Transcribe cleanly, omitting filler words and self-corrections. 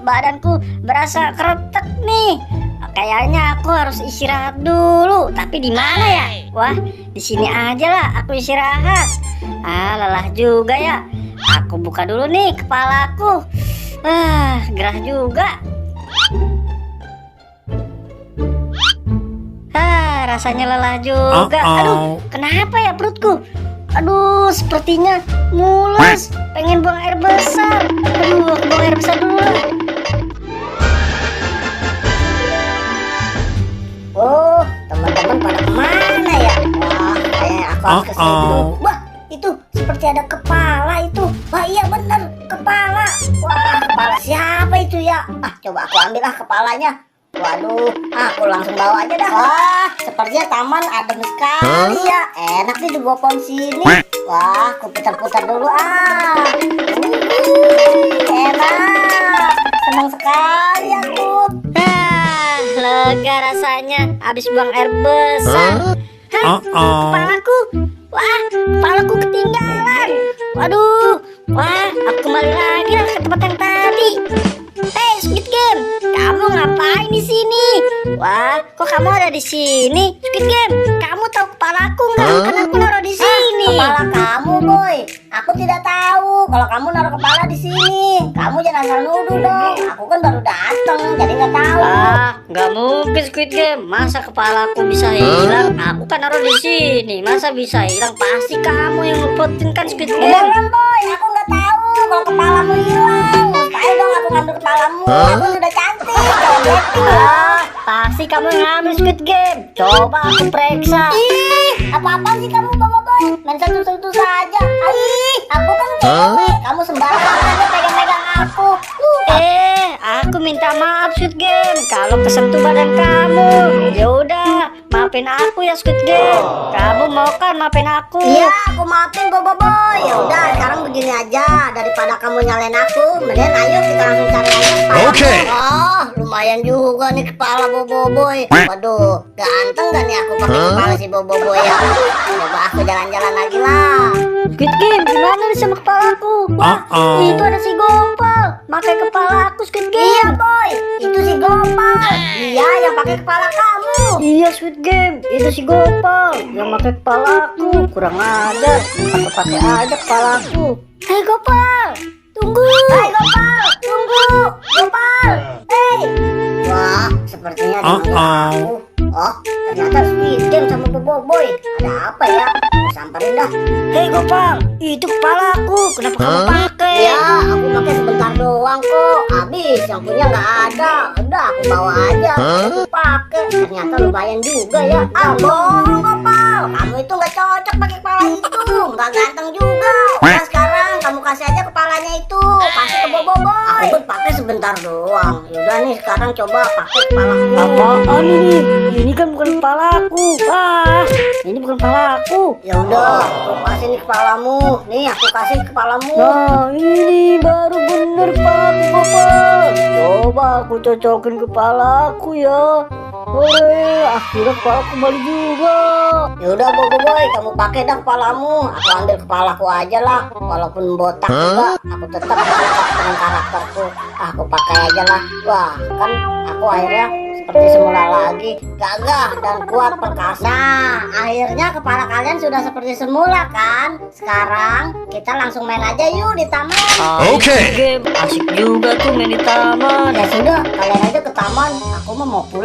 badanku berasa kretek nih. Kayaknya aku harus istirahat dulu. Tapi di mana ya? Wah, di sini aja lah aku istirahat. Lelah juga ya. Aku buka dulu nih kepalaku. Gerah juga. Rasanya lelah juga. Aduh, kenapa ya perutku? Aduh, sepertinya mules. Pengen buang air besar. Aduh, aku buang air besar dulu lah. Oh, teman-teman pada kemana ya? Wah, kayaknya aku harus kesini dulu. Wah, itu seperti ada kepala itu. Wah, iya bener, kepala. Wah, kepala siapa itu ya? Coba aku ambil kepalanya. Waduh, aku langsung bawa aja dah. Wah, sepertinya taman adem sekali ya. Enak nih dibawa pohon sini. Wah, aku putar-putar dulu. Enak. Senang sekali aku. Lega rasanya habis buang air besar. Kepalaku. Wah, kepalaku ketinggalan. Waduh. Wah, aku kembali lagi lah ke tempat yang tadi. Hey, Squid Game, kamu ngapain di sini? Wah, kok kamu ada di sini? Squid Game, kamu tahu kepalaku nggak? Kan aku naruh di sini. Kepala kamu, boy. Aku tidak tahu kalau kamu naruh kepala di sini. Kamu jangan asal nuduh dong. Aku kan baru datang, jadi nggak tahu. Nggak mungkin Squid Game. Masa kepalaku bisa hilang? Aku kan naruh di sini. Masa bisa hilang? Pasti kamu yang ngepotin kan Squid Game. Beneran, boy. Aku nggak tahu kalau kepalamu hilang. Ayo dong aku ngambil kepalamu. Aku sudah cantik. Pasti kamu yang ngambil Squid Game. Coba aku periksa. Apa-apaan sih kamu boy? Main sentuh-sentuh saja. Aku kan cewek. Kamu sembarangan aja pegang-pegang aku. Aku minta maaf Squid Game kalau kesentuh badan kamu. Ya udah, maafin aku ya Squid Game. Kamu mau kan maafin aku? Iya, aku maafin boy. Ya udah, sekarang begini aja, daripada kamu nyalain aku, mending ayo kita langsung cari aja kepala. Oke. Lumayan juga nih kepala boy. Waduh, ganteng gak nih aku pakai kepala si boy ya. Coba aku jalan-jalan lagi lah. Squid Game, gimana nih sama kepalaku? Wah, itu ada si Gopal pakai kepala aku Squid Game. Iya boy, itu si Gopal. Iya, yang pakai kepala kamu. Iya Squid Game, itu si Gopal yang pakai kepala aku. Kurang ada, pakai aja kepala aku. Hei Gopal, tunggu. Hei Gopal, tunggu. Gopal, hei. Wah, sepertinya dia aku. Oh, ternyata Squid Game sama boy. Ada apa ya? Aku samperin dah. Hei Gopal, itu kepala aku. Kenapa kamu pakai? Ya, aku pakai sebentar doang kok. Habis yang punya nggak ada. Udah aku bawa aja. Aku pakai. Ternyata lumayan juga ya. Bohong Gopal. Kamu itu nggak cocok pakai kepala itu. Nggak ganteng juga. Nah, sekarang kamu kasih aja kepalanya itu. Kasih ke boy. Aku pun pakai sebentar doang. Yaudah nih, sekarang coba pakai kepalaku. Apaan ini? Ini kan bukan kepalaku. Ini bukan kepalaku. Ya udah, aku kasih nih kepalamu. Nih, aku kasih kepalamu. Nah, ini baru bener kepalaku, Bapak. Coba aku cocokin kepalaku ya. Akhirnya kepala kembali juga. Ya udah, boy, kamu pakai dah kepalamu. Aku ambil kepalaku aja lah. Walaupun botak juga, aku tetap dengan karakterku. Aku pakai aja lah. Wah, kan aku akhirnya seperti semula lagi, gagah dan kuat perkasa. Nah, akhirnya kepala kalian sudah seperti semula kan? Sekarang kita langsung main aja yuk di taman. Oke. Game asik juga tuh main di taman. Ya sudah, kalian aja ke taman. Aku mau pulang.